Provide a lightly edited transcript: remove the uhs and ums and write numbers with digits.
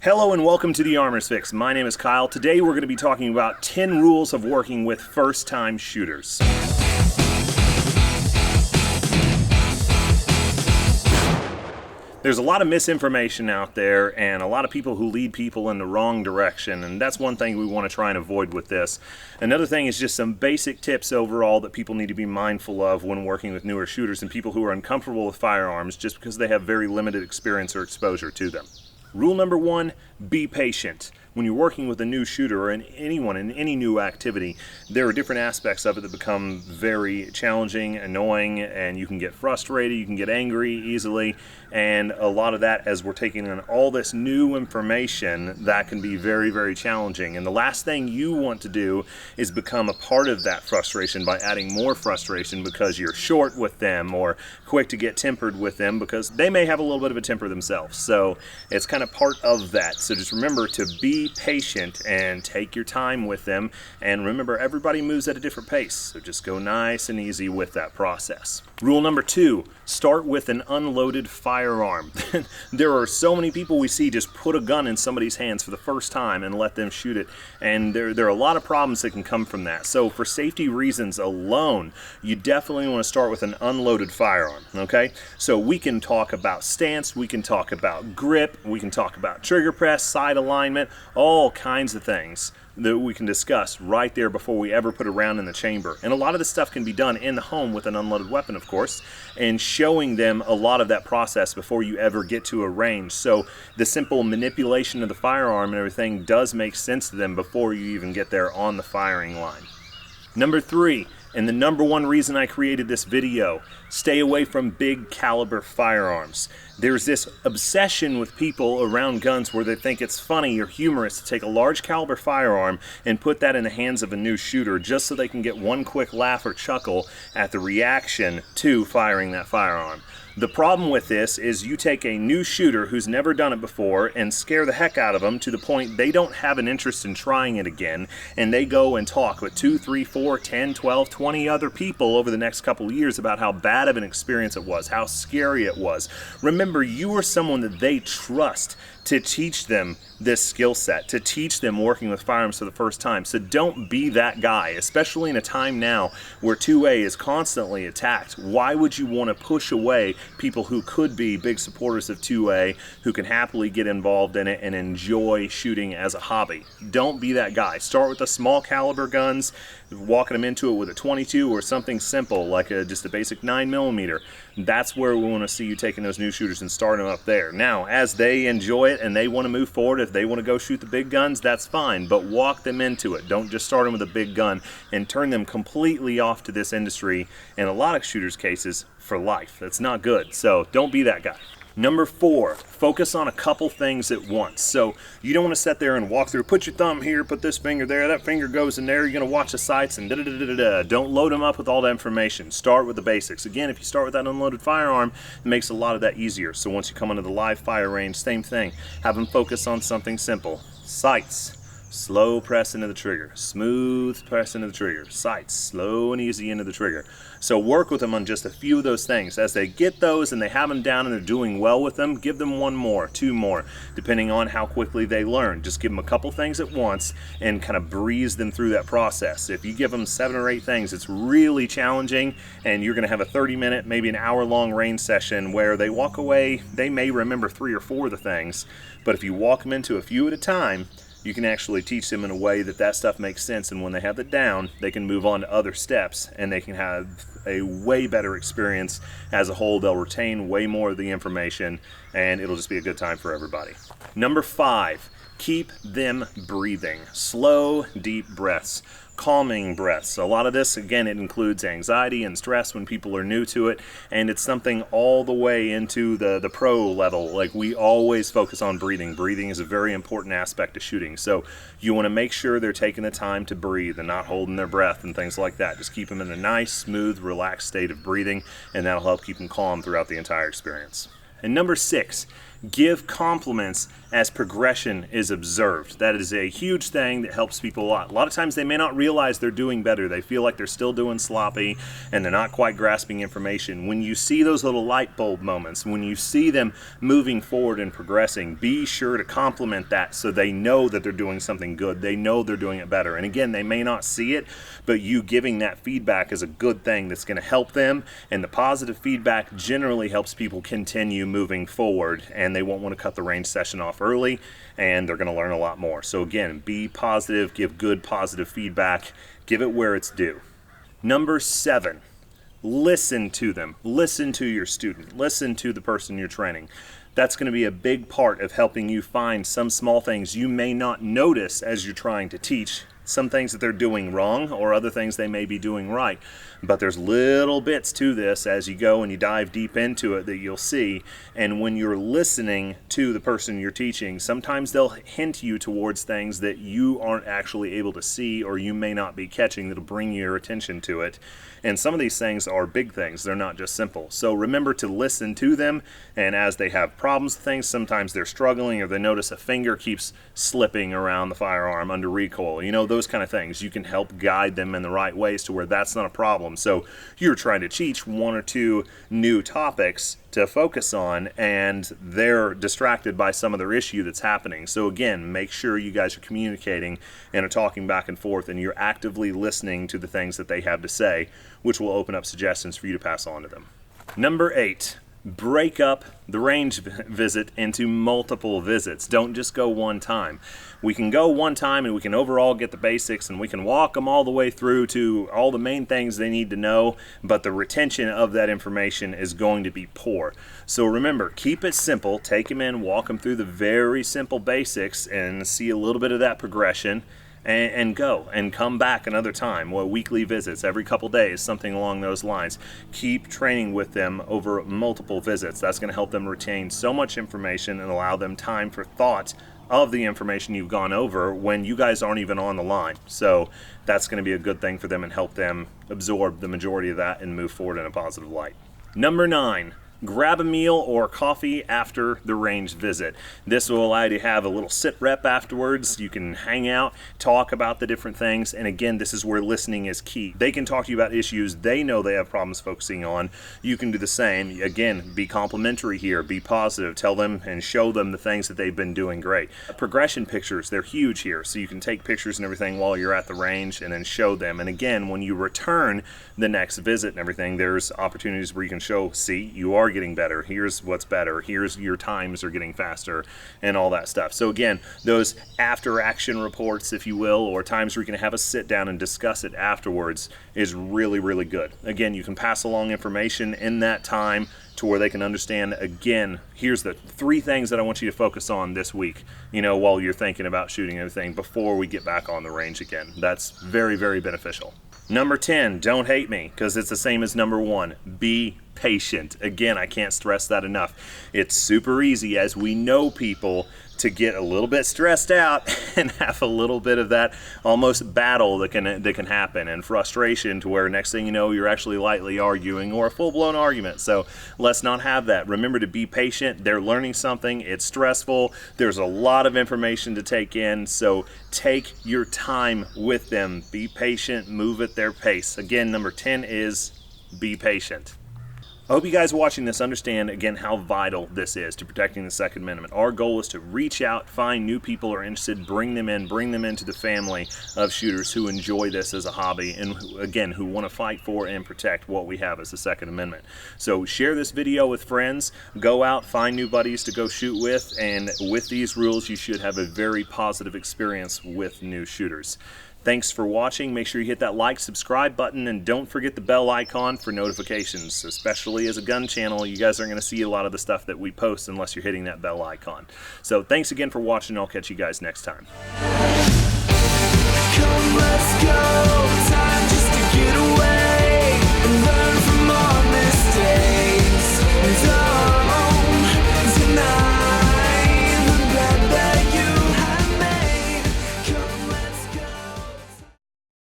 Hello and welcome to the Armor's Fix. My name is Kyle. Today we're going to be talking about 10 rules of working with first-time shooters. There's a lot of misinformation out there and a lot of people who lead people in the wrong direction, and that's one thing we want to try and avoid with this. Another thing is just some basic tips overall that people need to be mindful of when working with newer shooters and people who are uncomfortable with firearms just because they have very limited experience or exposure to them. Rule number one, be patient. When you're working with a new shooter or anyone in any new activity, there are different aspects of it that become very challenging, annoying, and you can get frustrated, you can get angry easily, and a lot of that, as we're taking in all this new information, that can be very, very challenging. And the last thing you want to do is become a part of that frustration by adding more frustration because you're short with them or quick to get tempered with them because they may have a little bit of a temper themselves. So it's kind of part of that. So just remember to be patient and take your time with them, and remember everybody moves at a different pace, so just go nice and easy with that process. Rule number two, start with an unloaded firearm. There are so many people we see just put a gun in somebody's hands for the first time and let them shoot it, and there are a lot of problems that can come from that. So for safety reasons alone, you definitely want to start with an unloaded firearm, okay? So we can talk about stance, we can talk about grip, we can talk about trigger press, sight alignment, all kinds of things that we can discuss right there before we ever put a round in the chamber. And a lot of this stuff can be done in the home with an unloaded weapon, of course, and showing them a lot of that process before you ever get to a range. So the simple manipulation of the firearm and everything does make sense to them before you even get there on the firing line. Number three, and the number one reason I created this video, stay away from big caliber firearms. There's this obsession with people around guns where they think it's funny or humorous to take a large caliber firearm and put that in the hands of a new shooter just so they can get one quick laugh or chuckle at the reaction to firing that firearm. The problem with this is you take a new shooter who's never done it before and scare the heck out of them to the point they don't have an interest in trying it again, and they go and talk with 2, 3, 4, 10, 12, 20 other people over the next couple of years about how bad of an experience it was, how scary it was. Remember, you are someone that they trust to teach them this skill set, to teach them working with firearms for the first time. So don't be that guy, especially in a time now where 2A is constantly attacked. Why would you want to push away people who could be big supporters of 2A, who can happily get involved in it and enjoy shooting as a hobby? Don't be that guy. Start with the small caliber guns, walking them into it with a 22 or something simple like just a basic 9mm. That's where we want to see you taking those new shooters and starting them up there. Now, as they enjoy it and they want to move forward, if they want to go shoot the big guns, that's fine, but walk them into it. Don't just start them with a big gun and turn them completely off to this industry, in a lot of shooters' cases, for life. That's not good, so don't be that guy. Number four, focus on a couple things at once. So you don't want to sit there and walk through, put your thumb here, put this finger there, that finger goes in there, you're going to watch the sights and da-da-da-da-da. Don't load them up with all that information. Start with the basics. Again, if you start with that unloaded firearm, it makes a lot of that easier. So once you come into the live fire range, same thing. Have them focus on something simple. Sights. Slow press into the trigger, smooth press into the trigger, sights, slow and easy into the trigger. So work with them on just a few of those things. As they get those and they have them down and they're doing well with them, give them one more, two more, depending on how quickly they learn. Just give them a couple things at once and kind of breeze them through that process. If you give them 7 or 8 things, it's really challenging, and you're going to have a 30-minute, maybe an hour-long range session where they walk away, they may remember 3 or 4 of the things, but if you walk them into a few at a time, you can actually teach them in a way that that stuff makes sense, and when they have it down, they can move on to other steps and they can have a way better experience as a whole. They'll retain way more of the information and it'll just be a good time for everybody. Number 5, keep them breathing. Slow, deep breaths. Calming breaths. A lot of this, again, it includes anxiety and stress when people are new to it, and it's something all the way into the pro level. Like, we always focus on breathing. Breathing is a very important aspect of shooting, so you want to make sure they're taking the time to breathe and not holding their breath and things like that. Just keep them in a nice, smooth, relaxed state of breathing, and that'll help keep them calm throughout the entire experience. And number 6, give compliments as progression is observed. That is a huge thing that helps people a lot. A lot of times they may not realize they're doing better. They feel like they're still doing sloppy and they're not quite grasping information. When you see those little light bulb moments, when you see them moving forward and progressing, be sure to compliment that so they know that they're doing something good. They know they're doing it better. And again, they may not see it, but you giving that feedback is a good thing that's going to help them. And the positive feedback generally helps people continue moving forward, and they won't want to cut the range session off early, and they're going to learn a lot more. So again, be positive, give good positive feedback, give it where it's due. Number 7, listen to them. Listen to your student. Listen to the person you're training. That's going to be a big part of helping you find some small things you may not notice as you're trying to teach. Some things that they're doing wrong or other things they may be doing right. But there's little bits to this as you go and you dive deep into it that you'll see. And when you're listening to the person you're teaching, sometimes they'll hint you towards things that you aren't actually able to see or you may not be catching that'll bring your attention to it. And some of these things are big things. They're not just simple. So remember to listen to them, and as they have problems with things, sometimes they're struggling or they notice a finger keeps slipping around the firearm under recoil. You know, those kind of things. You can help guide them in the right ways to where that's not a problem. So you're trying to teach 1 or 2 new topics to focus on, and they're distracted by some other issue that's happening. So again, make sure you guys are communicating and are talking back and forth, and you're actively listening to the things that they have to say, which will open up suggestions for you to pass on to them. Number 8, break up the range visit into multiple visits. Don't just go one time. We can go one time and we can overall get the basics and we can walk them all the way through to all the main things they need to know, but the retention of that information is going to be poor. So remember, keep it simple. Take them in, walk them through the very simple basics and see a little bit of that progression. And go and come back another time. Well, weekly visits every couple days, something along those lines. Keep training with them over multiple visits. That's going to help them retain so much information and allow them time for thought of the information you've gone over when you guys aren't even on the line. So that's going to be a good thing for them and help them absorb the majority of that and move forward in a positive light. Number 9, grab a meal or coffee after the range visit. This will allow you to have a little sit rep afterwards. You can hang out, talk about the different things, and again, this is where listening is key. They can talk to you about issues they know they have problems focusing on. You can do the same. Again, be complimentary here, be positive, tell them and show them the things that they've been doing great. Progression pictures, they're huge here, so you can take pictures and everything while you're at the range and then show them. And again, when you return the next visit and everything, there's opportunities where you can show, see, you are getting better, here's what's better, here's your times are getting faster, and all that stuff. So again, those after action reports, if you will, or times where you can have a sit down and discuss it afterwards is really, really good. Again, you can pass along information in that time to where they can understand, again, here's the 3 things that I want you to focus on this week, you know, while you're thinking about shooting everything before we get back on the range again. That's very, very beneficial. Number 10, don't hate me, because it's the same as number 1. Be patient. Again, I can't stress that enough. It's super easy, as we know people, to get a little bit stressed out and have a little bit of that almost battle that can happen, and frustration to where next thing you know you're actually lightly arguing or a full-blown argument. So let's not have that. Remember to be patient. They're learning something. It's stressful. There's a lot of information to take in, so take your time with them. Be patient. Move at their pace. Again, number 10 is be patient. I hope you guys watching this understand, again, how vital this is to protecting the Second Amendment. Our goal is to reach out, find new people who are interested, bring them into the family of shooters who enjoy this as a hobby and, again, who want to fight for and protect what we have as the Second Amendment. So share this video with friends, go out, find new buddies to go shoot with, and with these rules, you should have a very positive experience with new shooters. Thanks for watching. Make sure you hit that like, subscribe button, and don't forget the bell icon for notifications. Especially as a gun channel, you guys aren't going to see a lot of the stuff that we post unless you're hitting that bell icon. So thanks again for watching. I'll catch you guys next time.